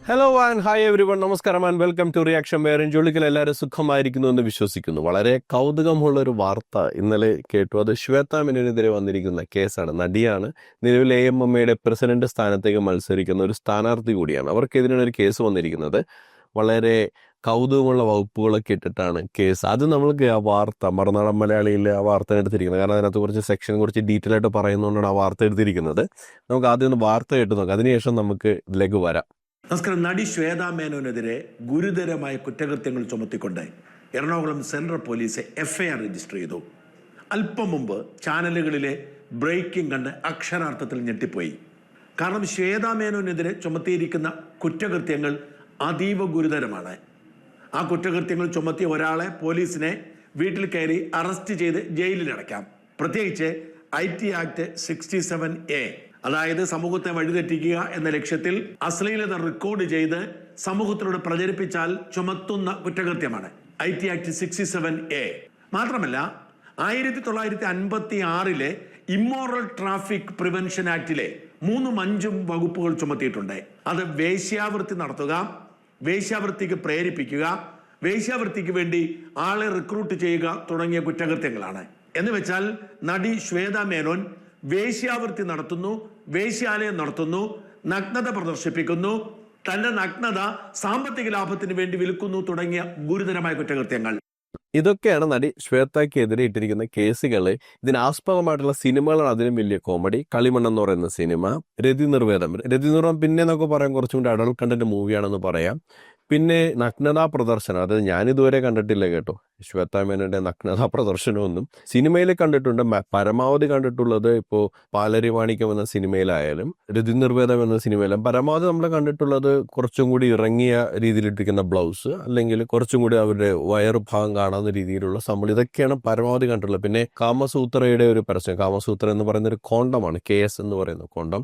Hello and hi every one, നമസ്കാരം and welcome to reaction വേറെ ജോളിക്കൽ. എല്ലാവരും സുഖമായിരിക്കുന്നു എന്ന് വിശ്വസിക്കുന്നു. വളരെ കൗതുകമുള്ള ഒരു വാർത്ത ഇന്നലെ കേട്ടു. അത് ശ്വേത മേനോനെതിരെ വന്നിരിക്കുന്ന കേസാണ്. നടിയാണ്, നിലവിൽ AMMയുടെ പ്രസിഡന്റ് സ്ഥാനത്തേക്ക് മത്സരിക്കുന്ന ഒരു സ്ഥാനാർത്ഥി കൂടിയാണ്. അവർക്കെതിരെയാണ് ഒരു കേസ് വന്നിരിക്കുന്നത്. വളരെ കൗതുകമുള്ള വകുപ്പുകളൊക്കെ ഇട്ടിട്ടാണ് കേസ്. അത് നമ്മൾക്ക് ആ വാർത്ത മറുനാടൻ മലയാളിയിൽ ആ വാർത്ത എടുത്തിരിക്കുന്നത്. കാരണം അതിനകത്ത് കുറച്ച് സെക്ഷൻ കുറച്ച് ഡീറ്റെയിൽ ആയിട്ട് പറയുന്നതുകൊണ്ടാണ് ആ വാർത്ത എടുത്തിരിക്കുന്നത്. നമുക്ക് ആദ്യം ഒന്ന് വാർത്ത കേട്ട് നോക്കാം, അതിനുശേഷം നമുക്ക് ഇതിലേക്ക് വരാം. നമസ്കാരം. നടി ശ്വേത മേനോനെതിരെ ഗുരുതരമായ കുറ്റകൃത്യങ്ങൾ ചുമത്തിക്കൊണ്ട് Ernakulam central police FIR register ചെയ്തു. അല്പം മുമ്പ് ചാനലുകളിലെ ബ്രേക്കിംഗ് കണ്ട് അക്ഷരാർത്ഥത്തിൽ ഞെട്ടിപ്പോയി. കാരണം ശ്വേത മേനോനെതിരെ ചുമത്തിയിരിക്കുന്ന കുറ്റകൃത്യങ്ങൾ അതീവ ഗുരുതരമാണ്. ആ കുറ്റകൃത്യങ്ങൾ ചുമത്തിയ ഒരാളെ പോലീസിനെ വീട്ടിൽ കയറി അറസ്റ്റ് ചെയ്ത് ജയിലിലടയ്ക്കാം. പ്രത്യേകിച്ച് IT ആക്ട് 67A, അതായത് സമൂഹത്തെ വഴിതെറ്റിക്കുക എന്ന ലക്ഷ്യത്തിൽ അശ്ലീലത റെക്കോർഡ് ചെയ്ത് സമൂഹത്തിലൂടെ പ്രചരിപ്പിച്ചാൽ ചുമത്തുന്ന കുറ്റകൃത്യമാണ് IT ആക്ട് 67A. മാത്രമല്ല 1956 ഇമ്മോറൽ ട്രാഫിക് പ്രിവെൻഷൻ ആക്ടിലെ 3ഉം 5ഉം വകുപ്പുകൾ ചുമത്തിയിട്ടുണ്ട്. അത് വേശ്യാവൃത്തി നടത്തുക, വേശ്യാവൃത്തിക്ക് പ്രേരിപ്പിക്കുക, വേശ്യാവൃത്തിക്ക് വേണ്ടി ആളെ റിക്രൂട്ട് ചെയ്യുക തുടങ്ങിയ കുറ്റകൃത്യങ്ങളാണ്. എന്ന് വെച്ചാൽ നടി ശ്വേത മേനോൻ വേശ്യാവൃത്തി നടത്തുന്നു, വേശ്യാലയം നടത്തുന്നു, നഗ്നത പ്രദർശിപ്പിക്കുന്നു, തന്റെ നഗ്നത സാമ്പത്തിക ലാഭത്തിന് വേണ്ടി വിൽക്കുന്നു തുടങ്ങിയ ഗുരുതരമായ കുറ്റകൃത്യങ്ങൾ. ഇതൊക്കെയാണ് നടി ശ്വേതയ്ക്കെതിരെ ഇട്ടിരിക്കുന്ന കേസുകൾ. ഇതിനാസ്പദമായിട്ടുള്ള സിനിമകളാണ് അതിലും വലിയ കോമഡി. കളിമണ്ണ് എന്ന് പറയുന്ന സിനിമ, രതി നിർവേദം പിന്നെ എന്നൊക്കെ പറയാൻ കുറച്ചും കൂടി അഡൾട്ട് കണ്ടന്റ് മൂവിയാണെന്ന് പറയാം. പിന്നെ നഗ്നതാ പ്രദർശനം, അത് ഞാനിതുവരെ കണ്ടിട്ടില്ല കേട്ടോ. ശ്വേത മേനോന്റെ നഗ്നതാ പ്രദർശനമൊന്നും സിനിമയിൽ കണ്ടിട്ടുണ്ട്. പരമാവധി കണ്ടിട്ടുള്ളത് ഇപ്പോൾ പാലരിവാണിക്യം എന്ന സിനിമയിലായാലും രതി നിർവേദം എന്ന സിനിമയിലും പരമാവധി നമ്മൾ കണ്ടിട്ടുള്ളത് കുറച്ചും കൂടി ഇറങ്ങിയ രീതിയിലിട്ടിരിക്കുന്ന ബ്ലൗസ്, അല്ലെങ്കിൽ കുറച്ചും കൂടി അവരുടെ വയറു ഭാഗം കാണാവുന്ന രീതിയിലുള്ള സംഭവം, ഇതൊക്കെയാണ് പരമാവധി കണ്ടിട്ടുള്ളത്. പിന്നെ കാമസൂത്രയുടെ ഒരു പരസ്യം, കാമസൂത്ര എന്ന് പറയുന്ന ഒരു കോണ്ടമാണ്, KS എന്ന് പറയുന്ന കോണ്ടം,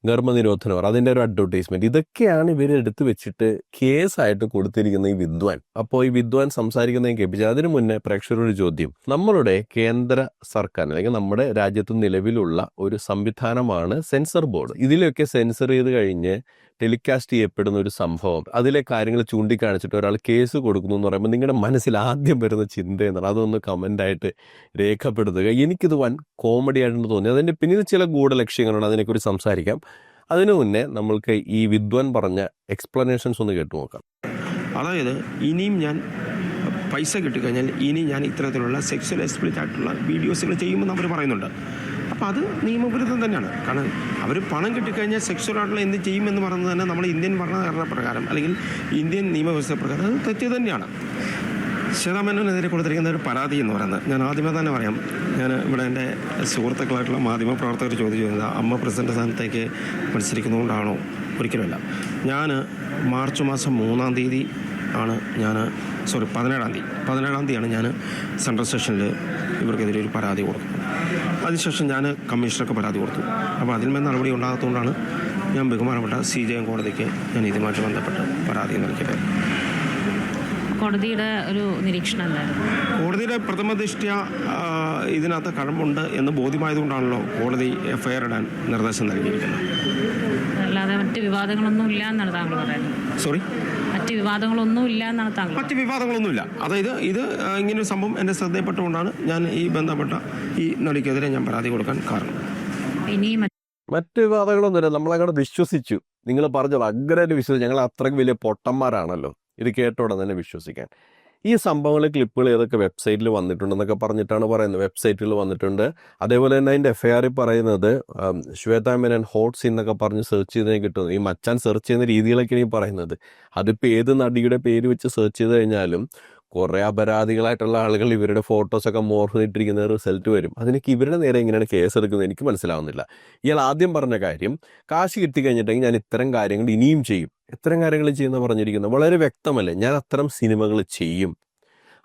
ഗർഭനിരോധനം, അതിന്റെ ഒരു അഡ്വർടൈസ്മെന്റ്, ഇതൊക്കെയാണ് ഇവർ എടുത്തു വെച്ചിട്ട് കേസായിട്ട് കൊടുത്തിരിക്കുന്ന ഈ വിദ്വാൻ. അപ്പോൾ ഈ വിദ്വാൻ സംസാരിക്കുന്നതിന് കേൾപ്പിച്ച അതിനു മുന്നേ പ്രേക്ഷകരുടെ ചോദ്യം, നമ്മളുടെ കേന്ദ്ര സർക്കാർ അല്ലെങ്കിൽ നമ്മുടെ രാജ്യത്ത് നിലവിലുള്ള ഒരു സംവിധാനമാണ് സെൻസർ ബോർഡ്. ഇതിലൊക്കെ സെൻസർ ചെയ്ത് കഴിഞ്ഞ് ടെലികാസ്റ്റ് ചെയ്യപ്പെടുന്ന ഒരു സംഭവം, അതിലെ കാര്യങ്ങൾ ചൂണ്ടിക്കാണിച്ചിട്ട് ഒരാൾ കേസ് കൊടുക്കുന്നു എന്ന് പറയുമ്പോൾ നിങ്ങളുടെ മനസ്സിൽ ആദ്യം വരുന്ന ചിന്ത എന്നാണ്. അതൊന്ന് കമൻ്റായിട്ട് രേഖപ്പെടുത്തുക. എനിക്കിത് വൻ കോമഡി ആയിട്ടെന്ന് തോന്നി. അതിൻ്റെ പിന്നിൽ ചില ഗൂഢലക്ഷ്യങ്ങളുണ്ട്, അതിനെക്കുറിച്ച് സംസാരിക്കാം. അതിനു മുന്നേ നമ്മൾക്ക് ഈ വിദ്വാൻ പറഞ്ഞ എക്സ്പ്ലനേഷൻസ് ഒന്ന് കേട്ടു നോക്കാം. അതായത് ഇനിയും ഞാൻ പൈസ കിട്ടിക്കഴിഞ്ഞാൽ ഇനി ഞാൻ ഇത്തരത്തിലുള്ള സെക്സ്വൽ എക്സ്പ്ലിറ്റ് ആയിട്ടുള്ള വീഡിയോസുകൾ ചെയ്യുമെന്ന് അവർ പറയുന്നുണ്ട്. അപ്പോൾ അത് നിയമവിരുദ്ധം തന്നെയാണ്. കാരണം അവർ പണം കിട്ടിക്കഴിഞ്ഞാൽ സെക്സ്വൽ ആയിട്ടുള്ള എന്ത് ചെയ്യുമെന്ന് പറയുന്നത് തന്നെ നമ്മുടെ ഇന്ത്യൻ ഭരണഘടന പ്രകാരം അല്ലെങ്കിൽ ഇന്ത്യൻ നിയമവ്യവസ്ഥ പ്രകാരം അത് തെറ്റ് തന്നെയാണ്. ശ്വേത മേനോനെതിരെ കൊടുത്തിരിക്കുന്ന ഒരു പരാതി എന്ന് പറയുന്നത്, ഞാൻ ആദ്യമേ തന്നെ പറയാം, ഞാൻ ഇവിടെ എൻ്റെ സുഹൃത്തുക്കളായിട്ടുള്ള മാധ്യമപ്രവർത്തകർ ചോദിച്ചിരുന്നത് അമ്മ പ്രസിഡന്റ് സ്ഥാനത്തേക്ക് മത്സരിക്കുന്നതുകൊണ്ടാണോ? ഒരിക്കലുമല്ല. ഞാൻ മാർച്ച് മാസം 3-ാം തീയതി ആണ് 17-ാം തീയതിയാണ് ഞാൻ സെൻട്രൽ സ്റ്റേഷനിൽ ഇവർക്കെതിരെ ഒരു പരാതി കൊടുക്കുന്നത്. അതിനുശേഷം ഞാൻ കമ്മീഷണർക്ക് പരാതി കൊടുത്തു. അപ്പോൾ അതിൽ നിന്ന് നടപടി ഉണ്ടാകാത്തതുകൊണ്ടാണ് ഞാൻ ബഹുമാനപ്പെട്ട CJM കോടതിക്ക് ഞാൻ ഇതുമായിട്ട് ബന്ധപ്പെട്ട് പരാതി നൽകിയത്. കോടതിയുടെ ഒരു നിരീക്ഷണം എന്തായിരുന്നു? കോടതിയുടെ പ്രഥമ ദൃഷ്ട്യാ ഇതിനകത്ത് കഴമ്പുണ്ട് എന്ന് ബോധ്യമായതുകൊണ്ടാണല്ലോ കോടതി FIR ഇടാൻ നിർദ്ദേശം നൽകിയിരിക്കുന്നത്. അല്ലാതെ മറ്റ് വിവാദങ്ങളൊന്നും ഇല്ല എന്നാണ് താങ്കൾ പറയുന്നത്? സോറി, മറ്റ് വിവാദങ്ങളൊന്നും ഇല്ല എന്നാണ് താങ്കൾ? മറ്റ് വിവാദങ്ങളൊന്നുമില്ല. അതായത് ഇത് ഇങ്ങനൊരു സംഭവം എൻ്റെ ശ്രദ്ധയിൽപ്പെട്ടുകൊണ്ടാണ് ഞാൻ ഈ ബന്ധപ്പെട്ട ഈ നടിക്കെതിരെ ഞാൻ പരാതി കൊടുക്കാൻ കാരണം. ഇനി മറ്റ് വിവാദങ്ങളൊന്നുമില്ല, നമ്മളങ്ങോട്ട് വിശ്വസിച്ചു. നിങ്ങൾ പറഞ്ഞത് അഗ്രഹം വിശ്വസിച്ചു. ഞങ്ങൾ അത്രയ്ക്ക് വലിയ പൊട്ടന്മാരാണല്ലോ ഇത് കേട്ടോടെ തന്നെ വിശ്വസിക്കാൻ. ഈ സംഭവങ്ങൾ ക്ലിപ്പുകൾ ഏതൊക്കെ വെബ്സൈറ്റിൽ വന്നിട്ടുണ്ടെന്നൊക്കെ പറഞ്ഞിട്ടാണ് പറയുന്നത്. വെബ്സൈറ്റുകൾ വന്നിട്ടുണ്ട്. അതേപോലെ തന്നെ അതിൻ്റെ FIR പറയുന്നത് ശ്വേത മേനോൻ ഹോട്ട് സീൻ എന്നൊക്കെ പറഞ്ഞ് സെർച്ച് ചെയ്തതിന് കിട്ടുന്നത്. ഈ മച്ചാൻ സെർച്ച് ചെയ്യുന്ന രീതികളൊക്കെയാണ് ഈ പറയുന്നത്. അതിപ്പോൾ ഏത് നടിയുടെ പേര് വെച്ച് സെർച്ച് ചെയ്ത് കഴിഞ്ഞാലും കുറേ അപരാധികളായിട്ടുള്ള ആളുകൾ ഇവരുടെ ഫോട്ടോസൊക്കെ മോർഫിട്ടിരിക്കുന്ന റിസൾട്ട് വരും. അതിനൊക്കെ ഇവരുടെ നേരെ എങ്ങനെയാണ് കേസ് എടുക്കുന്നത് എനിക്ക് മനസ്സിലാവുന്നില്ല. ഇയാൾ ആദ്യം പറഞ്ഞ കാര്യം, കാശ് കിട്ടിക്കഴിഞ്ഞിട്ടെങ്കിൽ ഞാൻ ഇത്തരം കാര്യങ്ങൾ ഇനിയും ചെയ്യും, ഇത്തരം കാര്യങ്ങൾ ചെയ്യുന്ന പറഞ്ഞിരിക്കുന്നത് വളരെ വ്യക്തമല്ലേ. ഞാൻ അത്തരം സിനിമകൾ ചെയ്യും,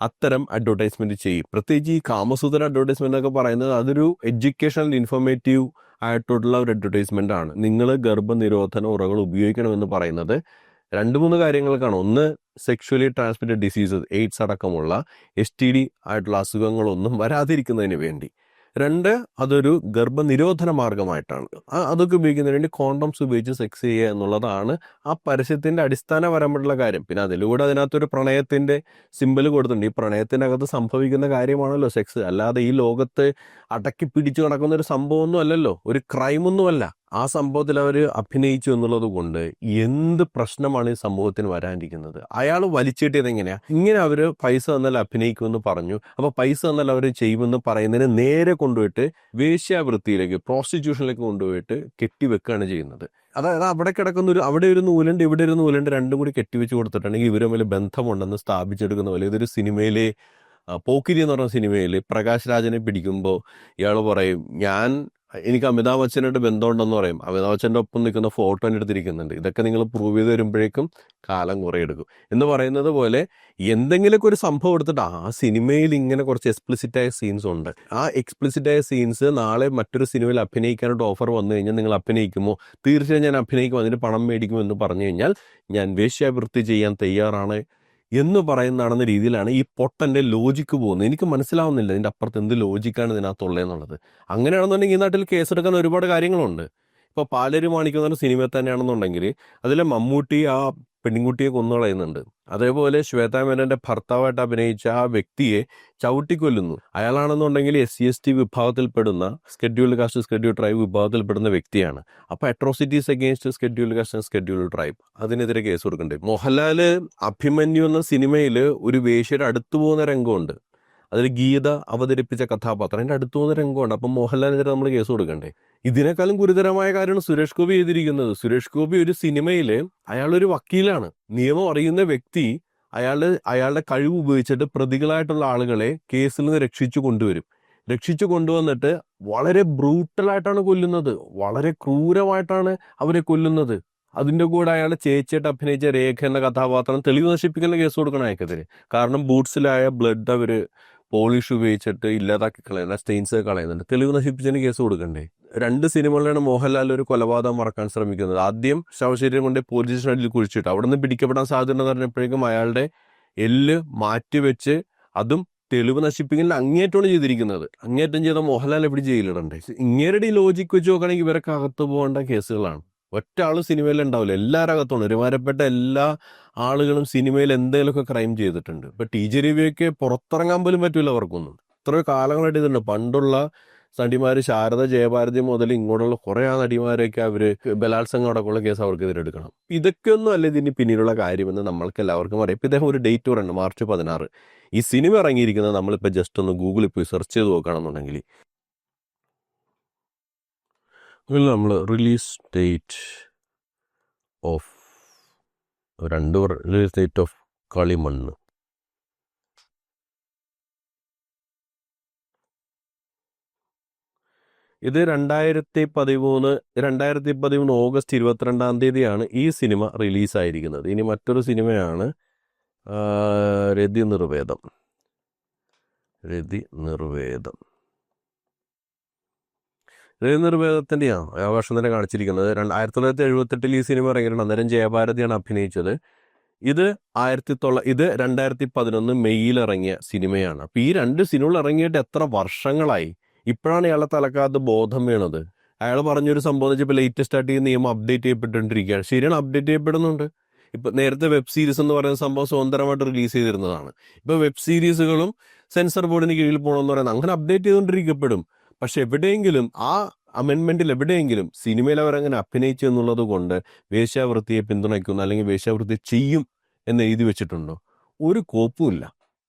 അത്തരം അഡ്വർടൈസ്മെൻറ്റ് ചെയ്യും. പ്രത്യേകിച്ച് ഈ കാമസൂത്ര അഡ്വർടൈസ്മെൻ്റ് ഒക്കെ പറയുന്നത് അതൊരു എഡ്യൂക്കേഷണൽ ഇൻഫോർമേറ്റീവ് ആയിട്ടുള്ള ഒരു അഡ്വർടൈസ്മെൻ്റ് ആണ്. നിങ്ങൾ ഗർഭനിരോധന ഉറകൾ ഉപയോഗിക്കണമെന്ന് പറയുന്നത് 2-3 കാര്യങ്ങൾക്കാണ്. ഒന്ന്, സെക്ഷുവലി ട്രാൻസ്മിറ്റഡ് ഡിസീസസ്, AIDS അടക്കമുള്ള STD ആയിട്ടുള്ള അസുഖങ്ങളൊന്നും വരാതിരിക്കുന്നതിന് വേണ്ടി. രണ്ട്, അതൊരു ഗർഭനിരോധന മാർഗമായിട്ടാണ്. അതൊക്കെ ഉപയോഗിക്കുന്നതിന് വേണ്ടി കോണ്ടംസ് ഉപയോഗിച്ച് സെക്സ് ചെയ്യുക എന്നുള്ളതാണ് ആ പരസ്യത്തിന്റെ അടിസ്ഥാനപരമായിട്ടുള്ള കാര്യം. പിന്നെ അതിലൂടെ അതിനകത്തൊരു പ്രണയത്തിന്റെ സിമ്പൽ കൊടുത്തിട്ടുണ്ട്. ഈ പ്രണയത്തിനകത്ത് സംഭവിക്കുന്ന കാര്യമാണല്ലോ സെക്സ്. അല്ലാതെ ഈ ലോകത്ത് അടക്കി പിടിച്ചു നടക്കുന്ന ഒരു സംഭവമൊന്നും അല്ലല്ലോ, ഒരു ക്രൈമൊന്നുമല്ല. ആ സംഭവത്തിൽ അവർ അഭിനയിച്ചു എന്നുള്ളത് കൊണ്ട് എന്ത് പ്രശ്നമാണ് ഈ സമൂഹത്തിന് വരാനിരിക്കുന്നത്? അയാൾ വലിച്ചിട്ടിയത് എങ്ങനെയാ? ഇങ്ങനെ അവർ പൈസ തന്നാൽ അഭിനയിക്കുമെന്ന് പറഞ്ഞു. അപ്പൊ പൈസ തന്നാൽ അവർ ചെയ്യുമെന്ന് പറയുന്നതിന് നേരെ കൊണ്ടുപോയിട്ട് വേശ്യാവൃത്തിയിലേക്ക്, പ്രോസ്റ്റിറ്റ്യൂഷനിലേക്ക് കൊണ്ടുപോയിട്ട് കെട്ടിവെക്കുകയാണ് ചെയ്യുന്നത്. അതായത് അവിടെ കിടക്കുന്ന അവിടെ ഒരു നൂലുണ്ട്, ഇവിടെ ഒരു നൂലുണ്ട്, രണ്ടും കൂടി കെട്ടിവെച്ച് കൊടുത്തിട്ടുണ്ടെങ്കിൽ ഇവർ തമ്മിൽ ബന്ധമുണ്ടെന്ന് സ്ഥാപിച്ചെടുക്കുന്ന പോലെ. ഇതൊരു സിനിമയിലെ പോക്കിരി എന്ന് പറഞ്ഞ സിനിമയിൽ പ്രകാശ് രാജിനെ പിടിക്കുമ്പോൾ ഇയാൾ പറയും, എനിക്ക് അമിതാഭ് ബച്ചനായിട്ട് ബന്ധമുണ്ടെന്ന് പറയും. അമിതാഭ് ബച്ചൻ്റെ ഒപ്പം നിൽക്കുന്ന ഫോട്ടോ എൻ്റെ അടുത്തിരിക്കുന്നുണ്ട്. ഇതൊക്കെ നിങ്ങൾ പ്രൂവ് ചെയ്ത് വരുമ്പോഴേക്കും കാലം കുറേ എടുക്കും എന്ന് പറയുന്നത് പോലെ എന്തെങ്കിലുമൊക്കെ ഒരു സംഭവം എടുത്തിട്ട് ആ സിനിമയിൽ ഇങ്ങനെ കുറച്ച് എക്സ്പ്ലിസിറ്റായ സീൻസ് ഉണ്ട്. ആ എക്സ്പ്ലിസിറ്റായ സീൻസ് നാളെ മറ്റൊരു സിനിമയിൽ അഭിനയിക്കാനായിട്ട് ഓഫർ വന്നു കഴിഞ്ഞാൽ നിങ്ങൾ അഭിനയിക്കുമോ? തീർച്ചയായും ഞാൻ അഭിനയിക്കും, അതിന് പണം മേടിക്കും എന്ന് പറഞ്ഞു കഴിഞ്ഞാൽ ഞാൻ വേശ്യാവൃത്തി ചെയ്യാൻ തയ്യാറാണ് എന്ന് പറയുന്നതാണെന്ന രീതിയിലാണ് ഈ പൊട്ടൻ്റെ ലോജിക്ക് പോകുന്നത്. എനിക്ക് മനസ്സിലാവുന്നില്ല ഇതിൻ്റെ അപ്പുറത്ത് എന്ത് ലോജിക്കാണ് ഇതിനകത്തുള്ളതെന്നുള്ളത്. അങ്ങനെയാണെന്നുണ്ടെങ്കിൽ ഈ നാട്ടിൽ കേസെടുക്കാൻ ഒരുപാട് കാര്യങ്ങളുണ്ട്. ഇപ്പോൾ പാലേരി മാണിക്യം എന്ന് പറഞ്ഞ സിനിമയിൽ തന്നെയാണെന്നുണ്ടെങ്കിൽ അതിലെ മമ്മൂട്ടി ആ പെൺകുട്ടിയെ കൊന്നുകളയുന്നുണ്ട്. അതേപോലെ ശ്വേതാ മേനോന്റെ ഭർത്താവായിട്ട് അഭിനയിച്ച ആ വ്യക്തിയെ ചവിട്ടിക്കൊല്ലുന്നു. അയാളാണെന്നുണ്ടെങ്കിൽ SC/ST വിഭാഗത്തിൽപ്പെടുന്ന സ്കെഡ്യൂൾഡ് കാസ്റ്റ് സ്കെഡ്യൂൾഡ് ട്രൈബ് വിഭാഗത്തിൽപ്പെടുന്ന വ്യക്തിയാണ്. അപ്പോൾ atrocities against scheduled caste and scheduled tribe, അതിനെതിരെ കേസ് കൊടുക്കണ്ടേ? മോഹൻലാല് അഭിമന്യു എന്ന സിനിമയിൽ ഒരു വേശ്യയുടെ അടുത്തു പോകുന്ന രംഗമുണ്ട്. അതിൽ ഗീത അവതരിപ്പിച്ച കഥാപാത്രം അതിൻ്റെ അടുത്തു പോകുന്ന രംഗമുണ്ട്. അപ്പം മോഹൻലാലിനെതിരെ നമ്മൾ കേസ് കൊടുക്കണ്ടേ? ഇതിനേക്കാളും ഗുരുതരമായ കാര്യമാണ് സുരേഷ് ഗോപി ചെയ്തിരിക്കുന്നത്. സുരേഷ് ഗോപി ഒരു സിനിമയിൽ അയാളൊരു വക്കീലാണ്, നിയമം അറിയുന്ന വ്യക്തി. അയാളുടെ കഴിവ് ഉപയോഗിച്ചിട്ട് പ്രതികളായിട്ടുള്ള ആളുകളെ കേസിൽ നിന്ന് രക്ഷിച്ചു കൊണ്ടുവന്നിട്ട് വളരെ ബ്രൂട്ടലായിട്ടാണ് കൊല്ലുന്നത്, വളരെ ക്രൂരമായിട്ടാണ് അവരെ കൊല്ലുന്നത്. അതിൻ്റെ കൂടെ അയാളുടെ ചേച്ചിയായിട്ട് അഭിനയിച്ച രേഖ എന്ന കഥാപാത്രം തെളിവ് നശിപ്പിക്കുന്ന കേസ് കൊടുക്കണം അയക്കെതിരെ. കാരണം ബൂട്ട്സിലായ ബ്ലഡ് അവർ പോളിഷ് ഉപയോഗിച്ചിട്ട് ഇല്ലാതാക്കി കളയുന്ന സ്റ്റെയിൻസ് കളയുന്നുണ്ട്. തെളിവ് നശിപ്പിച്ചതിന് കേസ് കൊടുക്കണ്ടേ? 2 സിനിമകളിലാണ് മോഹൻലാൽ ഒരു കൊലപാതകം മറക്കാൻ ശ്രമിക്കുന്നത്. ആദ്യം ശവശരീരം കൊണ്ട് പോലീസ് സ്റ്റേഷനിൽ കുഴിച്ചിട്ട് അവിടെ നിന്ന് പിടിക്കപ്പെടാൻ സാധ്യതയുണ്ടെന്ന് പറഞ്ഞപ്പോഴേക്കും അയാളുടെ എല്ല് മാറ്റിവെച്ച് അതും തെളിവ് നശിപ്പിക്കുന്ന അങ്ങേറ്റമാണ് ചെയ്തിരിക്കുന്നത്. അങ്ങേറ്റം ചെയ്ത മോഹൻലാൽ എവിടെ ജയിലിടണ്ടേ? ഇങ്ങേരുടെ ഈ ലോജിക്ക് വെച്ച് നോക്കുകയാണെങ്കിൽ ഇവരൊക്കെ അകത്ത് പോകേണ്ട കേസുകളാണ്. ഒറ്റ ആൾ സിനിമയിൽ ഉണ്ടാവില്ല, എല്ലാവരും അകത്തുണ്ട്. ഒരുമാരപ്പെട്ട എല്ലാ ആളുകളും സിനിമയിൽ എന്തെങ്കിലുമൊക്കെ ക്രൈം ചെയ്തിട്ടുണ്ട്. ഇപ്പൊ TJ രവിയൊക്കെ പുറത്തിറങ്ങാൻ പോലും പറ്റൂല അവർക്കൊന്നും. എത്രയോ കാലങ്ങളായിട്ട് ഇതുണ്ട്. പണ്ടുള്ള നടിമാര് ശാരദ ജയഭാരതി മുതൽ ഇങ്ങോട്ടുള്ള കുറെ നടിമാരെയൊക്കെ അവര് ബലാത്സംഗം അടക്കമുള്ള കേസ് അവർക്ക് എതിരെടുക്കണം. ഇതൊക്കെയൊന്നും അല്ല ഇതിന് പിന്നിലുള്ള കാര്യമെന്ന് നമ്മൾക്ക് എല്ലാവർക്കും അറിയാം. ഇപ്പൊ ഇദ്ദേഹം ഒരു ഡേറ്റ് പറയുന്നുണ്ട്, March 16. ഈ സിനിമ ഇറങ്ങിയിരിക്കുന്നത് നമ്മളിപ്പോൾ ജസ്റ്റ് ഒന്ന് ഗൂഗിളിൽ പോയി സെർച്ച് ചെയ്ത് നോക്കുകയാണെന്നുണ്ടെങ്കിൽ നമ്മൾ release date of release date of കളിമണ്ണ്. ഇത് 2013 ഓഗസ്റ്റ് 22 ഈ സിനിമ റിലീസായിരിക്കുന്നത്. ഇനി മറ്റൊരു സിനിമയാണ് രതി നിർവേദം. രതി നിർവേദത്തിൻ്റെയാണ് ആവേശം തന്നെ കാണിച്ചിരിക്കുന്നത്. 1978 ഈ സിനിമ ഇറങ്ങിയിട്ടുണ്ട്. അന്നേരം ജയഭാരതിയാണ് അഭിനയിച്ചത്. ഇത് 2011 മെയ്യിൽ ഇറങ്ങിയ സിനിമയാണ്. അപ്പോൾ ഈ 2 സിനിമകൾ ഇറങ്ങിയിട്ട് എത്ര വർഷങ്ങളായി? ഇപ്പോഴാണ് ഇയാളെ തലക്കകത്ത് ബോധം വീണത്. അയാൾ പറഞ്ഞൊരു സംഭവം വെച്ചാൽ ഇപ്പോൾ ലേറ്റസ്റ്റ് ആയിട്ട് ഈ നിയമം അപ്ഡേറ്റ് ചെയ്യപ്പെട്ടുകൊണ്ടിരിക്കുകയാണ്. ശരിയാണ്, അപ്ഡേറ്റ് ചെയ്യപ്പെടുന്നുണ്ട്. ഇപ്പം നേരത്തെ വെബ് സീരീസ് എന്ന് പറയുന്ന സംഭവം സ്വതന്ത്രമായിട്ട് റിലീസ് ചെയ്തിരുന്നതാണ്. ഇപ്പോൾ വെബ് സീരീസുകളും സെൻസർ ബോർഡിന് കീഴിൽ പോകണമെന്ന് പറയുന്നത് അങ്ങനെ അപ്ഡേറ്റ് ചെയ്തുകൊണ്ടിരിക്കപ്പെടും. പക്ഷെ എവിടെയെങ്കിലും ആ അമെൻമെന്റിൽ എവിടെയെങ്കിലും സിനിമയിൽ അവരങ്ങനെ അഭിനയിച്ചു എന്നുള്ളത് കൊണ്ട് വേശ്യാവൃത്തിയെ പിന്തുണയ്ക്കുന്നു അല്ലെങ്കിൽ വേശ്യാവൃത്തി ചെയ്യും എന്ന് എഴുതി വെച്ചിട്ടുണ്ടോ? ഒരു കോപ്പുമില്ല.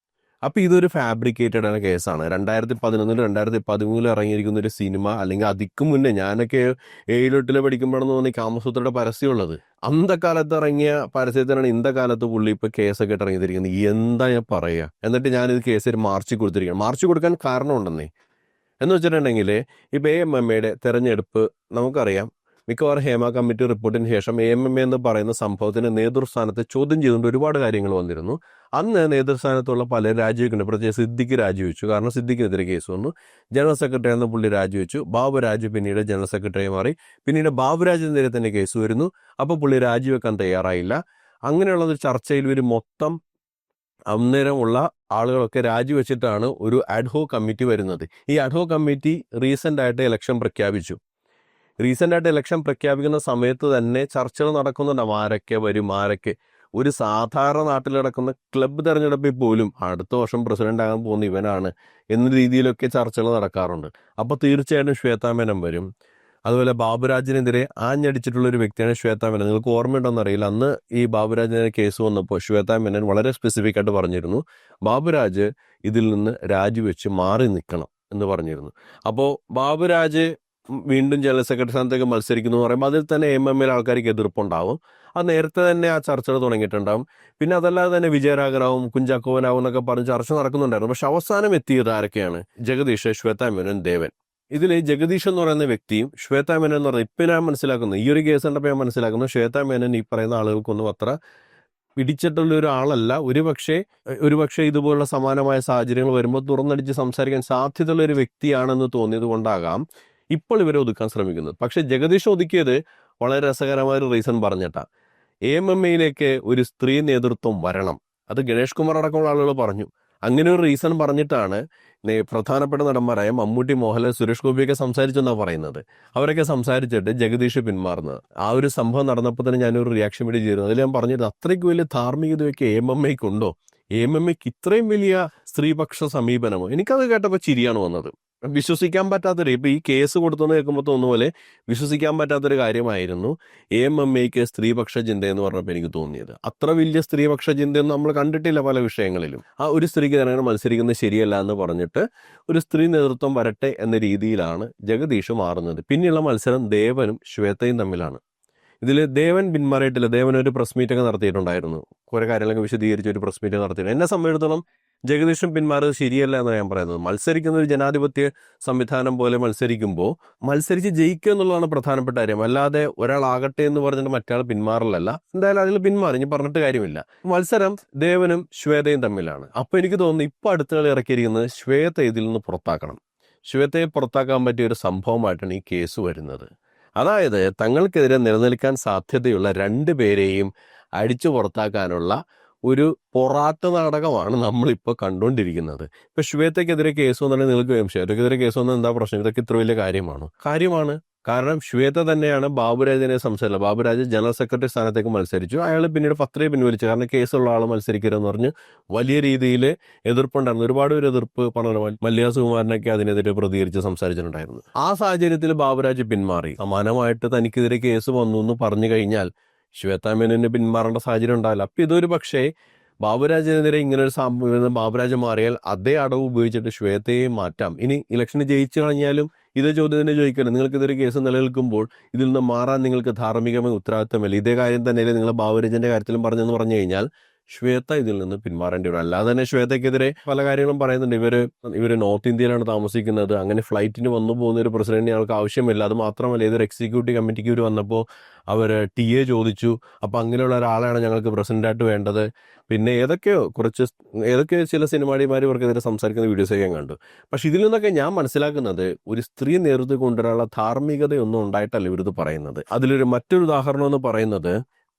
അപ്പം ഇതൊരു ഫാബ്രിക്കേറ്റഡ് ആണ് കേസാണ്. 2011 2013 ഇറങ്ങിയിരിക്കുന്ന ഒരു സിനിമ, അല്ലെങ്കിൽ അതിക്ക് മുന്നേ ഞാനൊക്കെ 7-8 പഠിക്കുമ്പോഴെന്ന് തോന്നി കാമസൂത്രയുടെ പരസ്യമുള്ളത്. അന്തക്കാലത്ത് ഇറങ്ങിയ പരസ്യത്തിനാണ് ഇന്ന കാലത്ത് പുള്ളി ഇപ്പോൾ കേസൊക്കെ ഇട്ട് ഇറങ്ങിയിരിക്കുന്നത്. എന്താ ഞാൻ പറയുക? എന്നിട്ട് ഞാനിത് കേസ് മാർച്ച് കൊടുത്തിരിക്കുകയാണ്. മാർച്ച് കൊടുക്കാൻ കാരണമുണ്ടെന്നേ എന്ന് വെച്ചിട്ടുണ്ടെങ്കിൽ ഇപ്പോൾ AMMയുടെ തെരഞ്ഞെടുപ്പ് നമുക്കറിയാം. മിക്കവാറും ഹേമ കമ്മിറ്റി റിപ്പോർട്ടിന് ശേഷം AMMA എന്ന് പറയുന്ന സംഭവത്തിന് നേതൃസ്ഥാനത്ത് ചോദ്യം ചെയ്തുകൊണ്ട് ഒരുപാട് കാര്യങ്ങൾ വന്നിരുന്നു. അന്ന് നേതൃസ്ഥാനത്തുള്ള പലരും രാജിവെക്കുന്നുണ്ട്. പ്രത്യേകിച്ച് സിദ്ദിഖ് രാജിവെച്ചു. കാരണം സിദ്ദിഖിനെതിരെ കേസ് വന്നു. ജനറൽ സെക്രട്ടറി എന്ന പുള്ളി രാജിവെച്ചു. ബാബുരാജ് പിന്നീട് ജനറൽ സെക്രട്ടറി മാറി. പിന്നീട് ബാബുരാജിനെതിരെ തന്നെ കേസ് വരുന്നു. അപ്പോൾ പുള്ളി രാജിവെക്കാൻ തയ്യാറായില്ല. അങ്ങനെയുള്ളൊരു ചർച്ചയിൽ ഒരു മൊത്തം അന്നേരമുള്ള ആളുകളൊക്കെ രാജിവെച്ചിട്ടാണ് ഒരു അഡ്ഹോ കമ്മിറ്റി വരുന്നത്. ഈ അഡ്ഹോ കമ്മിറ്റി റീസെൻ്റ് ആയിട്ട് ഇലക്ഷൻ പ്രഖ്യാപിച്ചു. റീസെൻ്റ് ആയിട്ട് ഇലക്ഷൻ പ്രഖ്യാപിക്കുന്ന സമയത്ത് തന്നെ ചർച്ചകൾ നടക്കുന്നുണ്ടാവും, ആരൊക്കെ വരും, ആരൊക്കെ. ഒരു സാധാരണ നാട്ടിൽ നടക്കുന്ന ക്ലബ്ബ് തെരഞ്ഞെടുപ്പിൽ പോലും അടുത്ത വർഷം പ്രസിഡന്റ് ആകാൻ പോകുന്ന ഇവനാണ് എന്ന രീതിയിലൊക്കെ ചർച്ചകൾ നടക്കാറുണ്ട്. അപ്പോൾ തീർച്ചയായിട്ടും ശ്വേതാ മേനോൻ വരും. അതുപോലെ ബാബുരാജിനെതിരെ ആഞ്ഞടിച്ചിട്ടുള്ള ഒരു വ്യക്തിയാണ് ശ്വേതാ മേനോൻ. നിങ്ങൾക്ക് ഓർമ്മയുണ്ടോന്ന് അറിയില്ല, അന്ന് ഈ ബാബുരാജിനെതിരെ കേസ് വന്നപ്പോൾ ശ്വേതാ മേനോൻ വളരെ സ്പെസിഫിക് ആയിട്ട് പറഞ്ഞിരുന്നു, ബാബുരാജ് ഇതിൽ നിന്ന് രാജിവെച്ച് മാറി നിൽക്കണം എന്ന് പറഞ്ഞിരുന്നു. അപ്പോൾ ബാബുരാജ് വീണ്ടും ജനറൽ സെക്രട്ടറി സ്ഥാനത്തേക്ക് മത്സരിക്കുന്നു എന്ന് പറയുമ്പോൾ അതിൽ തന്നെ MMA ആൾക്കാർക്ക് എതിർപ്പുണ്ടാവും. അത് നേരത്തെ തന്നെ ആ ചർച്ചകൾ തുടങ്ങിയിട്ടുണ്ടാവും. പിന്നെ അതല്ലാതെ തന്നെ വിജയരാഘവനാവും, കുഞ്ചാക്കോവനാവും എന്നൊക്കെ പറഞ്ഞ് ചർച്ച നടക്കുന്നുണ്ടായിരുന്നു. പക്ഷെ അവസാനം എത്തിയത് ആരൊക്കെയാണ്? ജഗദീഷ്, ശ്വേതാ മേനോൻ, ദേവൻ. ഇതിൽ ജഗദീഷ് എന്ന് പറയുന്ന വ്യക്തിയും ശ്വേതാ മേനോൻ എന്ന് പറയുന്നത് ഇപ്പം ഞാൻ മനസ്സിലാക്കുന്നത്, ഈ ഒരു കേസ് കണ്ടപ്പോൾ ഞാൻ മനസ്സിലാക്കുന്നത് ശ്വേതാ മേനോൻ ഈ പറയുന്ന ആളുകൾക്കൊന്നും അത്ര പിടിച്ചിട്ടുള്ള ഒരാളല്ല. ഒരുപക്ഷെ ഇതുപോലുള്ള സമാനമായ സാഹചര്യങ്ങൾ വരുമ്പോൾ തുറന്നടിച്ച് സംസാരിക്കാൻ സാധ്യതയുള്ള ഒരു വ്യക്തിയാണെന്ന് തോന്നിയത് കൊണ്ടാകാം ഇപ്പോൾ ഇവരെ ഒതുക്കാൻ ശ്രമിക്കുന്നത്. പക്ഷെ ജഗദീഷ് ഒതുക്കിയത് വളരെ രസകരമായ ഒരു റീസൺ പറഞ്ഞിട്ടാ. AMMയിലേക്ക് ഒരു സ്ത്രീ നേതൃത്വം വരണം. അത് ഗണേഷ് കുമാർ അടക്കമുള്ള ആളുകൾ പറഞ്ഞു. അങ്ങനെ ഒരു റീസൺ പറഞ്ഞിട്ടാണ് പ്രധാനപ്പെട്ട നടന്മാരായ മമ്മൂട്ടി, മോഹൻലാൽ, സുരേഷ് ഗോപിയൊക്കെ സംസാരിച്ചെന്നാണ് പറയുന്നത്. അവരൊക്കെ സംസാരിച്ചിട്ട് ജഗദീഷ് പിന്മാറുന്നത്. ആ ഒരു സംഭവം നടന്നപ്പോൾ തന്നെ ഞാനൊരു റിയാക്ഷൻ വീഡിയോ ചെയ്തിരുന്നു. അതിൽ ഞാൻ പറഞ്ഞിരുന്നു, അത്രയ്ക്ക് വലിയ ധാർമ്മികതയൊക്കെ AMMയ്ക്ക് ഉണ്ടോ? AMMയ്ക്ക് ഇത്രയും വലിയ സ്ത്രീപക്ഷ സമീപനമോ? എനിക്കത് കേട്ടപ്പോൾ ചിരിയാണ് വന്നത്. വിശ്വസിക്കാൻ പറ്റാത്തൊരു, ഇപ്പം ഈ കേസ് കൊടുത്തെന്ന് കേൾക്കുമ്പോൾ തോന്നുന്ന പോലെ വിശ്വസിക്കാൻ പറ്റാത്തൊരു കാര്യമായിരുന്നു AMMയ്ക്ക് സ്ത്രീപക്ഷ ചിന്ത എന്ന് പറഞ്ഞപ്പോൾ എനിക്ക് തോന്നിയത്. അത്ര വലിയ സ്ത്രീപക്ഷ ചിന്തയൊന്നും നമ്മൾ കണ്ടിട്ടില്ല പല വിഷയങ്ങളിലും. ആ ഒരു സ്ത്രീക്ക് തന്നെ മത്സരിക്കുന്നത് ശരിയല്ല എന്ന് പറഞ്ഞിട്ട് ഒരു സ്ത്രീ നേതൃത്വം വരട്ടെ എന്ന രീതിയിലാണ് ജഗദീഷ് മാറുന്നത്. പിന്നെയുള്ള മത്സരം ദേവനും ശ്വേതയും തമ്മിലാണ്. ഇതിൽ ദേവൻ പിന്മാറിയിട്ടില്ല. ദേവൻ ഒരു പ്രസ് മീറ്റൊക്കെ നടത്തിയിട്ടുണ്ടായിരുന്നു, കുറേ കാര്യങ്ങളൊക്കെ വിശദീകരിച്ച് ഒരു പ്രസ് മീറ്റ് നടത്തിയിട്ടുണ്ട്. എന്നെ സംബന്ധിച്ചിടത്തോളം ജഗദീഷും പിന്മാറിയത് ശരിയല്ല എന്നാണ് ഞാൻ പറയുന്നത്. മത്സരിക്കുന്ന ഒരു ജനാധിപത്യ സംവിധാനം പോലെ മത്സരിച്ച് ജയിക്കുക എന്നുള്ളതാണ് പ്രധാനപ്പെട്ട കാര്യം. അല്ലാതെ ഒരാളാകട്ടെ എന്ന് പറഞ്ഞിട്ട് മറ്റയാൾ പിന്മാറലല്ല. എന്തായാലും അതിൽ പിന്മാറി, ഇനി പറഞ്ഞിട്ട് കാര്യമില്ല. മത്സരം ദേവനും ശ്വേതയും തമ്മിലാണ്. അപ്പോൾ എനിക്ക് തോന്നുന്നു ഇപ്പോൾ അടുത്തയാൾ ഇറക്കിയിരിക്കുന്നത് ശ്വേത ഇതിൽ നിന്ന് പുറത്താക്കണം. ശ്വേതയെ പുറത്താക്കാൻ പറ്റിയ ഒരു സംഭവമായിട്ടാണ് ഈ കേസ് വരുന്നത്. അതായത് തങ്ങൾക്കെതിരെ നിലനിൽക്കാൻ സാധ്യതയുള്ള 2 പേരെയും അടിച്ചു പുറത്താക്കാനുള്ള ഒരു പൊറാട്ട് നാടകമാണ് നമ്മളിപ്പോൾ കണ്ടുകൊണ്ടിരിക്കുന്നത്. ഇപ്പൊ ശ്വേതയ്ക്കെതിരെ കേസ് വന്നിട്ടുണ്ടെങ്കിൽ നിങ്ങൾക്ക് ശ്വേതയ്ക്കെതിരെ കേസ് വന്നാൽ എന്താ പ്രശ്നം? ഇതൊക്കെ ഇത്ര വലിയ കാര്യമാണോ? കാര്യമാണ്. കാരണം ശ്വേത തന്നെയാണ് ബാബുരാജിനെ സംസാരിച്ചത്. ബാബുരാജ് ജനറൽ സെക്രട്ടറി സ്ഥാനത്തേക്ക് മത്സരിച്ചു. അയാൾ പിന്നീട് പത്രയെ പിൻവലിച്ചു. കാരണം കേസുള്ള ആൾ മത്സരിക്കരുതെന്ന് പറഞ്ഞ് വലിയ രീതിയിൽ എതിർപ്പുണ്ടായിരുന്നു. ഒരുപാട് പേര് എതിർപ്പ് പറഞ്ഞു. മല്ലിക സുകുമാരനൊക്കെ അതിനെതിരെ പ്രതികരിച്ച് സംസാരിച്ചിട്ടുണ്ടായിരുന്നു. ആ സാഹചര്യത്തിൽ ബാബുരാജ് പിന്മാറി. സമാനമായിട്ട് തനിക്കെതിരെ കേസ് വന്നു എന്ന് പറഞ്ഞു കഴിഞ്ഞാൽ ശ്വേതാ മേനോന് പിന്മാറേണ്ട സാഹചര്യം ഉണ്ടാവില്ല. അപ്പം ഇതൊരു പക്ഷേ ബാബുരാജിനെതിരെ ഇങ്ങനൊരു സംഭവം, ബാബുരാജ് മാറിയാൽ അതേ അടവ് ഉപയോഗിച്ചിട്ട് ശ്വേതയെ മാറ്റാം. ഇനി ഇലക്ഷന് ജയിച്ചു കഴിഞ്ഞാലും ഇതേ ചോദ്യം തന്നെ ചോദിക്കരുത്. നിങ്ങൾക്കിതൊരു കേസ് നിലനിൽക്കുമ്പോൾ ഇതിൽ നിന്ന് മാറാൻ നിങ്ങൾക്ക് ധാർമ്മികമായ ഉത്തരവാദിത്തമില്ല. ഇതേ കാര്യം തന്നെയല്ലേ നിങ്ങൾ ബാബുരാജിന്റെ കാര്യത്തിലും പറഞ്ഞെന്ന് പറഞ്ഞു കഴിഞ്ഞാൽ ശ്വേത ഇതിൽ നിന്ന് പിന്മാറേണ്ടി വരും. അല്ലാതെ തന്നെ ശ്വേതയ്ക്കെതിരെ പല കാര്യങ്ങളും പറയുന്നുണ്ട്. ഇവര് നോർത്ത് ഇന്ത്യയിലാണ് താമസിക്കുന്നത്, അങ്ങനെ ഫ്ലൈറ്റിന് വന്നു പോകുന്ന ഒരു പ്രസിഡന്റ് ഞങ്ങൾക്ക് ആവശ്യമില്ല. അത് മാത്രമല്ല, ഇതൊരു എക്സിക്യൂട്ടീവ് കമ്മിറ്റിക്ക് ഇവർ വന്നപ്പോൾ അവർ TA ചോദിച്ചു. അപ്പം അങ്ങനെയുള്ള ഒരാളെയാണ് ഞങ്ങൾക്ക് പ്രസിഡന്റായിട്ട് വേണ്ടത്. പിന്നെ ഏതൊക്കെ ചില സിനിമാടിമാർ ഇവർക്കെതിരെ സംസാരിക്കുന്ന വീഡിയോസൊക്കെ ഞാൻ കണ്ടു. പക്ഷെ ഇതിൽ നിന്നൊക്കെ ഞാൻ മനസ്സിലാക്കുന്നത് ഒരു സ്ത്രീ നേതൃത്വം കൊണ്ടുവരാനുള്ള ധാർമ്മികതയൊന്നും ഉണ്ടായിട്ടല്ല ഇവരിത് പറയുന്നത്. മറ്റൊരു ഉദാഹരണം എന്ന് പറയുന്നത്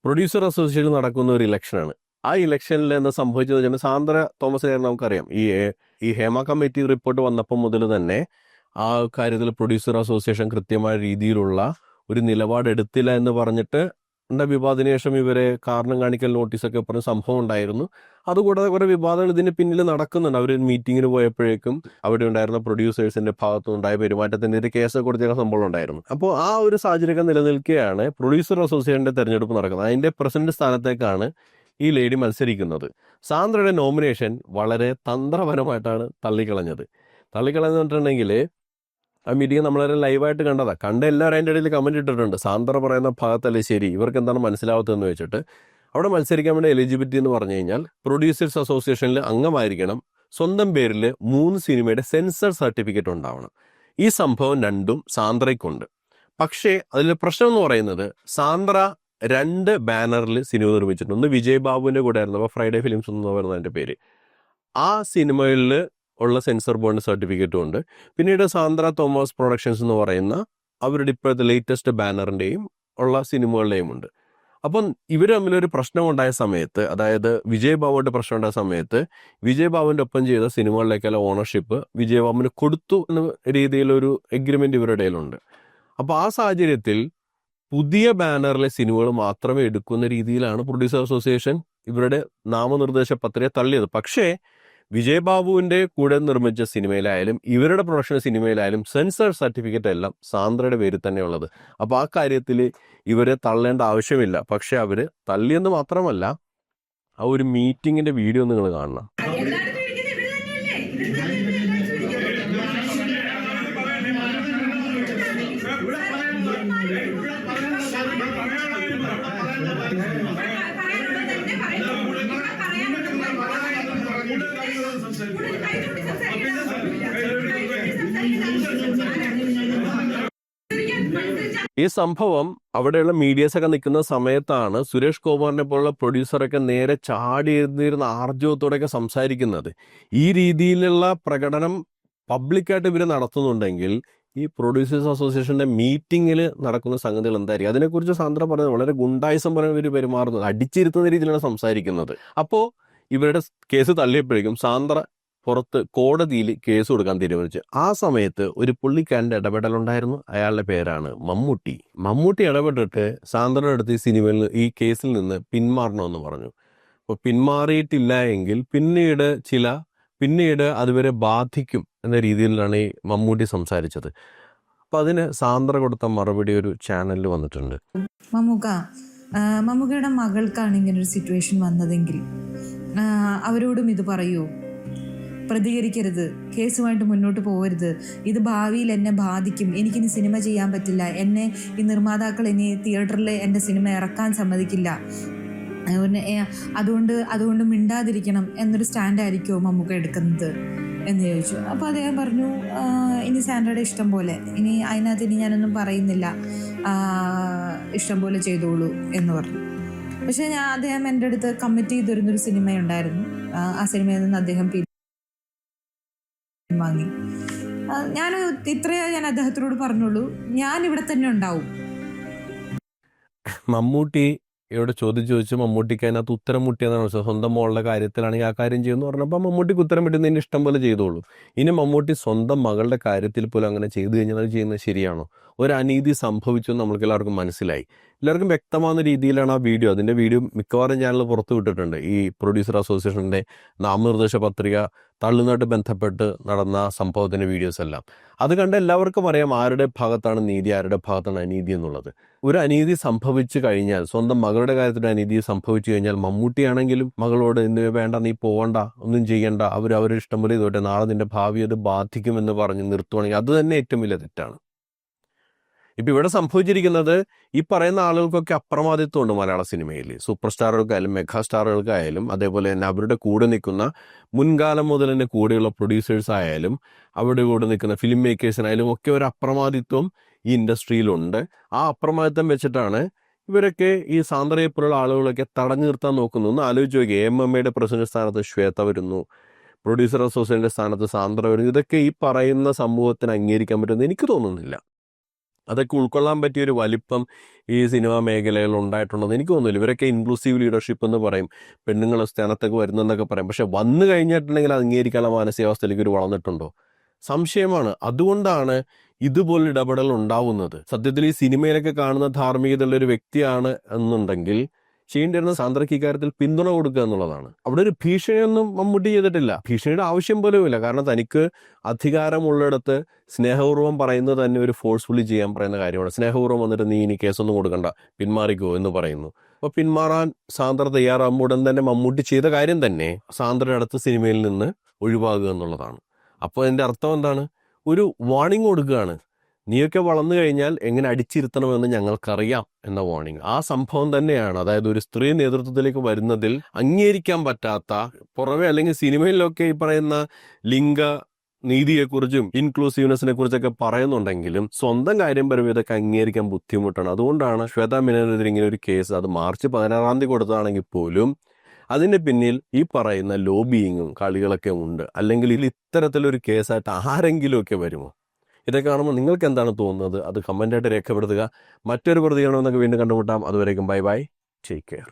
പ്രൊഡ്യൂസർ അസോസിയേഷൻ നടക്കുന്ന ഒരു ഇലക്ഷനാണ്. ആ ഇലക്ഷനിൽ എന്താ സംഭവിച്ചത് വെച്ചാൽ സാന്ദ്ര തോമസിനെ നമുക്കറിയാം. ഈ ഹേമ കമ്മിറ്റി റിപ്പോർട്ട് വന്നപ്പോൾ മുതൽ തന്നെ ആ കാര്യത്തിൽ പ്രൊഡ്യൂസർ അസോസിയേഷൻ കൃത്യമായ രീതിയിലുള്ള ഒരു നിലപാടെടുത്തില്ല എന്ന് പറഞ്ഞിട്ട് വിവാദത്തിന് ശേഷം ഇവരെ കാരണം കാണിക്കൽ നോട്ടീസൊക്കെ പറഞ്ഞ സംഭവം ഉണ്ടായിരുന്നു. അതുകൂടാതെ കുറെ വിവാദങ്ങൾ ഇതിന് പിന്നിൽ നടക്കുന്നുണ്ട്. അവർ മീറ്റിങ്ങിന് പോയപ്പോഴേക്കും അവിടെ ഉണ്ടായിരുന്ന പ്രൊഡ്യൂസേഴ്സിന്റെ ഭാഗത്തുനിന്നുണ്ടായ പെരുമാറ്റത്തിനെതിരെ കേസ് കൊടുത്ത സംഭവം ഉണ്ടായിരുന്നു. അപ്പോൾ ആ ഒരു സാഹചര്യം നിലനിൽക്കുകയാണ് പ്രൊഡ്യൂസർ അസോസിയേഷന്റെ തെരഞ്ഞെടുപ്പ് നടക്കുന്നത്. അതിന്റെ പ്രസിഡന്റ് സ്ഥാനത്തേക്കാണ് ഈ ലേഡി മത്സരിക്കുന്നത്. സാന്ദ്രയുടെ നോമിനേഷൻ വളരെ തന്ത്രപരമായിട്ടാണ് തള്ളിക്കളഞ്ഞിട്ടുണ്ടെങ്കിൽ ആ മീറ്റിംഗ് നമ്മളെല്ലാം ലൈവായിട്ട് കണ്ട എല്ലാവരും അതിൻ്റെ ഇടയിൽ കമൻറ്റ് ഇട്ടിട്ടുണ്ട്. സാന്ദ്ര പറയുന്ന ഭാഗത്തല്ലേ ശരി, ഇവർക്ക് എന്താണ് മനസ്സിലാവാത്തതെന്ന് വെച്ചിട്ട്. അവിടെ മത്സരിക്കാൻ വേണ്ടി എലിജിബിലിറ്റി എന്ന് പറഞ്ഞു കഴിഞ്ഞാൽ പ്രൊഡ്യൂസേഴ്സ് അസോസിയേഷനിൽ അംഗമായിരിക്കണം, സ്വന്തം പേരിൽ 3 സിനിമയുടെ സെൻസർ സർട്ടിഫിക്കറ്റ് ഉണ്ടാവണം. ഈ സംഭവം 2ഉം സാന്ദ്രയ്ക്കുണ്ട്. പക്ഷേ അതിൽ പ്രശ്നം എന്ന് പറയുന്നത് സാന്ദ്ര 2 ബാനറിൽ സിനിമ നിർമ്മിച്ചിട്ടുണ്ട്. ഒന്ന് വിജയ് ബാബുവിൻ്റെ കൂടെ ആയിരുന്നു, അപ്പോൾ ഫ്രൈഡേ ഫിലിംസ് എന്ന് പറയുന്നത് അതിൻ്റെ പേര്. ആ സിനിമയിൽ ഉള്ള സെൻസർ ബോർഡിൻ്റെ സർട്ടിഫിക്കറ്റും ഉണ്ട്. പിന്നീട് സാന്ദ്ര തോമസ് പ്രൊഡക്ഷൻസ് എന്ന് പറയുന്ന അവരുടെ ഇപ്പോഴത്തെ ലേറ്റസ്റ്റ് ബാനറിൻ്റെയും ഉള്ള സിനിമകളുടെയും ഉണ്ട്. അപ്പം ഇവർ തമ്മിലൊരു പ്രശ്നമുണ്ടായ സമയത്ത്, അതായത് വിജയ് ബാബുവിന്റെ പ്രശ്നം ഉണ്ടായ സമയത്ത് വിജയ് ബാബുവിന്റെ ഒപ്പം ചെയ്ത സിനിമകളിലേക്കുള്ള ഓണർഷിപ്പ് വിജയ് ബാബുവിന് കൊടുത്തു എന്ന രീതിയിലൊരു എഗ്രിമെന്റ് ഇവരുടെ ഇടയിലുണ്ട്. അപ്പോൾ ആ സാഹചര്യത്തിൽ പുതിയ ബാനറിലെ സിനിമകൾ മാത്രമേ എടുക്കുന്ന രീതിയിലാണ് പ്രൊഡ്യൂസർ അസോസിയേഷൻ ഇവരുടെ നാമനിർദ്ദേശ പത്രിക തള്ളിയത്. പക്ഷേ വിജയ് ബാബുവിന്റെ കൂടെ നിർമ്മിച്ച സിനിമയിലായാലും ഇവരുടെ പ്രൊഡക്ഷൻ സിനിമയിലായാലും സെൻസർ സർട്ടിഫിക്കറ്റ് എല്ലാം സാന്ദ്രയുടെ പേരിൽ തന്നെയുള്ളത്. അപ്പോൾ ആ കാര്യത്തിൽ ഇവരെ തള്ളേണ്ട ആവശ്യമില്ല. പക്ഷെ അവര് തള്ളിയെന്ന് മാത്രമല്ല, ആ ഒരു മീറ്റിങ്ങിന്റെ വീഡിയോ നിങ്ങൾ കാണണം. ഈ സംഭവം അവിടെയുള്ള മീഡിയസൊക്കെ നിൽക്കുന്ന സമയത്താണ് സുരേഷ് ഗോപാലിനെ പോലുള്ള പ്രൊഡ്യൂസറൊക്കെ നേരെ ചാടി എഴുന്നിരുന്ന ആർജവത്തോടെയൊക്കെ സംസാരിക്കുന്നത്. ഈ രീതിയിലുള്ള പ്രകടനം പബ്ലിക്കായിട്ട് ഇവർ നടത്തുന്നുണ്ടെങ്കിൽ ഈ പ്രൊഡ്യൂസേഴ്സ് അസോസിയേഷന്റെ മീറ്റിങ്ങിൽ നടക്കുന്ന സംഗതികൾ എന്തായിരിക്കും? അതിനെക്കുറിച്ച് സാന്ദ്ര പറഞ്ഞത് വളരെ ഗുണ്ടായിസം പോലെ ഇവർ പെരുമാറുന്നത്, അടിച്ചിരുത്തുന്ന രീതിയിലാണ് സംസാരിക്കുന്നത്. അപ്പോൾ ഇവരുടെ കേസ് തള്ളിയപ്പോഴേക്കും സാന്ദ്ര പുറത്ത് കോടതിയിൽ കേസ് കൊടുക്കാൻ തീരുമാനിച്ചു. ആ സമയത്ത് ഒരു പുള്ളിക്കാരൻ്റെ ഇടപെടലുണ്ടായിരുന്നു. അയാളുടെ പേരാണ് മമ്മൂട്ടി. മമ്മൂട്ടി ഇടപെട്ടിട്ട് സാന്ദ്രയുടെ അടുത്ത് ഈ സിനിമയിൽ ഈ കേസിൽ നിന്ന് പിന്മാറണമെന്ന് പറഞ്ഞു. അപ്പോൾ പിന്മാറിയിട്ടില്ല എങ്കിൽ പിന്നീട് അതുവരെ ബാധിക്കും എന്ന രീതിയിലാണ് ഈ മമ്മൂട്ടി സംസാരിച്ചത്. അപ്പം അതിന് സാന്ദ്ര കൊടുത്ത മറുപടി ഒരു ചാനലിൽ വന്നിട്ടുണ്ട്. മമ്മൂക്കയുടെ മകൾക്കാണ് ഇങ്ങനൊരു സിറ്റുവേഷൻ വന്നതെങ്കിൽ അവരോടും ഇത് പറയൂ, പ്രതികരിക്കരുത്, കേസുമായിട്ട് മുന്നോട്ട് പോകരുത്, ഇത് ഭാവിയിൽ എന്നെ ബാധിക്കും, എനിക്കിനി സിനിമ ചെയ്യാൻ പറ്റില്ല, എന്നെ ഈ നിർമ്മാതാക്കൾ ഇനി തിയേറ്ററിൽ എൻ്റെ സിനിമ ഇറക്കാൻ സമ്മതിക്കില്ല, അതുകൊണ്ട് മിണ്ടാതിരിക്കണം എന്നൊരു സ്റ്റാൻഡായിരിക്കുമോ മമ്മൂക്ക എടുക്കുന്നത് എന്ന് ചോദിച്ചു. അപ്പോൾ അദ്ദേഹം പറഞ്ഞു, ഇനി സാൻഡ്രയുടെ ഇഷ്ടം പോലെ, ഇനി അതിനകത്ത് ഇനി ഞാനൊന്നും പറയുന്നില്ല, ഇഷ്ടം പോലെ ചെയ്തോളൂ എന്ന് പറഞ്ഞു. പക്ഷേ അദ്ദേഹം എൻ്റെ അടുത്ത് കമ്മിറ്റ് ചെയ്ത് വരുന്നൊരു സിനിമയുണ്ടായിരുന്നു. ആ സിനിമയിൽ നിന്ന് അദ്ദേഹം വാങ്ങി. ഇത്രയേ ഞാൻ അദ്ദേഹത്തിനോട് പറഞ്ഞുള്ളൂ, ഞാൻ ഇവിടെ തന്നെ ഉണ്ടാവും. മമ്മൂട്ടിയോട് ചോദിച്ചു മമ്മൂട്ടിക്ക് അതിനകത്ത് ഉത്തരം മുട്ടിയെന്നാണ് വെച്ചാൽ, സ്വന്തം മോളുടെ കാര്യത്തിലാണെങ്കിൽ ആ കാര്യം ചെയ്യുമെന്ന് പറഞ്ഞപ്പോൾ മമ്മൂട്ടിക്ക് ഉത്തരം കിട്ടുന്നതിന് ഇഷ്ടം പോലെ ചെയ്തോളൂ. ഇനി മമ്മൂട്ടി സ്വന്തം മകളുടെ കാര്യത്തിൽ പോലും അങ്ങനെ ചെയ്തു കഴിഞ്ഞാൽ അത് ചെയ്യുന്നത് ശരിയാണോ? ഒരു അനീതി സംഭവിച്ചു എന്ന് നമ്മൾക്ക് എല്ലാവർക്കും മനസ്സിലായി. എല്ലാവർക്കും വ്യക്തമാകുന്ന രീതിയിലാണ് ആ വീഡിയോ. അതിൻ്റെ വീഡിയോ മിക്കവാറും ചാനൽ പുറത്തു വിട്ടിട്ടുണ്ട്. ഈ പ്രൊഡ്യൂസർ അസോസിയേഷൻ്റെ നാമനിർദ്ദേശ പത്രിക തള്ളുന്നതായിട്ട് ബന്ധപ്പെട്ട് നടന്ന സംഭവത്തിൻ്റെ വീഡിയോസ് എല്ലാം. അത് കണ്ട് എല്ലാവർക്കും അറിയാം ആരുടെ ഭാഗത്താണ് നീതി, ആരുടെ ഭാഗത്താണ് അനീതി എന്നുള്ളത്. ഒരു അനീതി സംഭവിച്ചു കഴിഞ്ഞാൽ, സ്വന്തം മകളുടെ കാര്യത്തിൽ അനീതി സംഭവിച്ചു കഴിഞ്ഞാൽ മമ്മൂട്ടിയാണെങ്കിലും മകളോട് വേണ്ട, നീ പോകണ്ട, ഒന്നും ചെയ്യണ്ട, അവരുടെ ഇഷ്ടം പോലെ ഇതോട്ടെ, നാളെ നിന്റെ ഭാവി അത് ബാധിക്കുമെന്ന് പറഞ്ഞ് നിർത്തുവാണെങ്കിൽ അത് തന്നെ ഏറ്റവും വലിയ തെറ്റാണ്. ഇപ്പം ഇവിടെ സംഭവിച്ചിരിക്കുന്നത്, ഈ പറയുന്ന ആളുകൾക്കൊക്കെ അപ്രമാദിത്വമുണ്ട് മലയാള സിനിമയിൽ. സൂപ്പർ സ്റ്റാറുകൾക്കായാലും മെഗാ സ്റ്റാറുകൾക്കായാലും അതേപോലെ തന്നെ അവരുടെ കൂടെ നിൽക്കുന്ന മുൻകാലം മുതൽ തന്നെ കൂടെയുള്ള പ്രൊഡ്യൂസേഴ്സ് ആയാലും അവരുടെ കൂടെ നിൽക്കുന്ന ഫിലിം മേക്കേഴ്സിനായാലും ഒക്കെ ഒരു അപ്രമാദിത്വം ഈ ഇൻഡസ്ട്രിയിലുണ്ട്. ആ അപ്രമാദിത്വം വെച്ചിട്ടാണ് ഇവരൊക്കെ ഈ സാന്ദ്രയെ പോലുള്ള ആളുകളൊക്കെ തടഞ്ഞു നിർത്താൻ നോക്കുന്നു. ഒന്ന് ആലോചിച്ച് നോക്കി, AMMയുടെ പ്രസിഡന്റ് സ്ഥാനത്ത് ശ്വേത വരുന്നു, പ്രൊഡ്യൂസർ അസോസിയേഷൻ്റെ സ്ഥാനത്ത് സാന്ദ്ര വരുന്നു. ഇതൊക്കെ ഈ പറയുന്ന സമൂഹത്തിന് അംഗീകരിക്കാൻ പറ്റുമെന്ന് എനിക്ക് തോന്നുന്നില്ല. അതൊക്കെ ഉൾക്കൊള്ളാൻ പറ്റിയൊരു വലിപ്പം ഈ സിനിമാ മേഖലയിൽ ഉണ്ടായിട്ടുണ്ടെന്ന് എനിക്ക് തോന്നുന്നില്ല. ഇവരൊക്കെ ഇൻക്ലൂസീവ് ലീഡർഷിപ്പ് എന്ന് പറയും, പെണ്ണുങ്ങൾ സ്ഥാനത്തൊക്കെ വരുന്നെന്നൊക്കെ പറയും. പക്ഷെ വന്നു കഴിഞ്ഞിട്ടുണ്ടെങ്കിൽ അത് അംഗീകരിക്കാനുള്ള മാനസികാവസ്ഥയിലേക്ക് ഒരു വളർന്നിട്ടുണ്ടോ? സംശയമാണ്. അതുകൊണ്ടാണ് ഇതുപോലെ ഇടപെടൽ ഉണ്ടാവുന്നത്. സത്യത്തിൽ ഈ സിനിമയിലൊക്കെ കാണുന്ന ധാർമ്മികതയുള്ള ഒരു വ്യക്തിയാണ് എന്നുണ്ടെങ്കിൽ ചെയ്യേണ്ടിരുന്ന സാന്ദ്രയ്ക്ക് ഇക്കാര്യത്തിൽ പിന്തുണ കൊടുക്കുക എന്നുള്ളതാണ്. അവിടെ ഒരു ഭീഷണിയൊന്നും മമ്മൂട്ടി ചെയ്തിട്ടില്ല. ഭീഷണിയുടെ ആവശ്യം പോലുമില്ല. കാരണം തനിക്ക് അധികാരമുള്ളിടത്ത് സ്നേഹപൂർവ്വം പറയുന്നത് തന്നെ ഒരു ഫോഴ്സ്ഫുള്ളി ചെയ്യാൻ പറയുന്ന കാര്യമാണ്. സ്നേഹപൂർവ്വം വന്നിട്ട് നീ ഇനി കേസൊന്നും കൊടുക്കണ്ട, പിന്മാറിക്കോ എന്ന് പറയുന്നു. അപ്പോൾ പിന്മാറാൻ സാന്ദ്ര തയ്യാറാകുമ്പോൾ ഉടൻ തന്നെ മമ്മൂട്ടി ചെയ്ത കാര്യം തന്നെ സാന്ദ്രയുടെ അടുത്ത സിനിമയിൽ നിന്ന് ഒഴിവാകുക എന്നുള്ളതാണ്. അപ്പോൾ അതിൻ്റെ അർത്ഥം എന്താണ്? ഒരു വാർണിംഗ് കൊടുക്കുകയാണ്. നീയൊക്കെ വളർന്നു കഴിഞ്ഞാൽ എങ്ങനെ അടിച്ചിരുത്തണമെന്ന് ഞങ്ങൾക്കറിയാം എന്ന വാർണിംഗ്. ആ സംഭവം തന്നെയാണ്. അതായത് ഒരു സ്ത്രീ നേതൃത്വത്തിലേക്ക് വരുന്നതിൽ അംഗീകരിക്കാൻ പറ്റാത്ത, പുറമെ അല്ലെങ്കിൽ സിനിമയിലൊക്കെ ഈ പറയുന്ന ലിംഗ നീതിയെക്കുറിച്ചും ഇൻക്ലൂസീവ്നെസ്സിനെ കുറിച്ചൊക്കെ പറയുന്നുണ്ടെങ്കിലും സ്വന്തം കാര്യം പറയുമ്പോൾ ഇതൊക്കെ അംഗീകരിക്കാൻ ബുദ്ധിമുട്ടാണ്. അതുകൊണ്ടാണ് ശ്വേതാ മേനോനെതിരെ ഇങ്ങനെ ഒരു കേസ്, അത് മാർച്ച് 16 കൊടുത്തതാണെങ്കിൽ പോലും അതിൻ്റെ പിന്നിൽ ഈ പറയുന്ന ലോബിയിങ്ങും കളികളൊക്കെ ഉണ്ട്. അല്ലെങ്കിൽ ഇത്തരത്തിലൊരു കേസായിട്ട് ആരെങ്കിലുമൊക്കെ വരുമോ? ഇതൊക്കെ കാണുമ്പോൾ നിങ്ങൾക്ക് എന്താണ് തോന്നുന്നത്? അത് കമൻ്റായിട്ട് രേഖപ്പെടുത്തുക. മറ്റൊരു പ്രതികരണം എന്നൊക്കെ വീണ്ടും കണ്ടുമുട്ടാം. അതുവരേക്കും ബൈ ബൈ. Take care.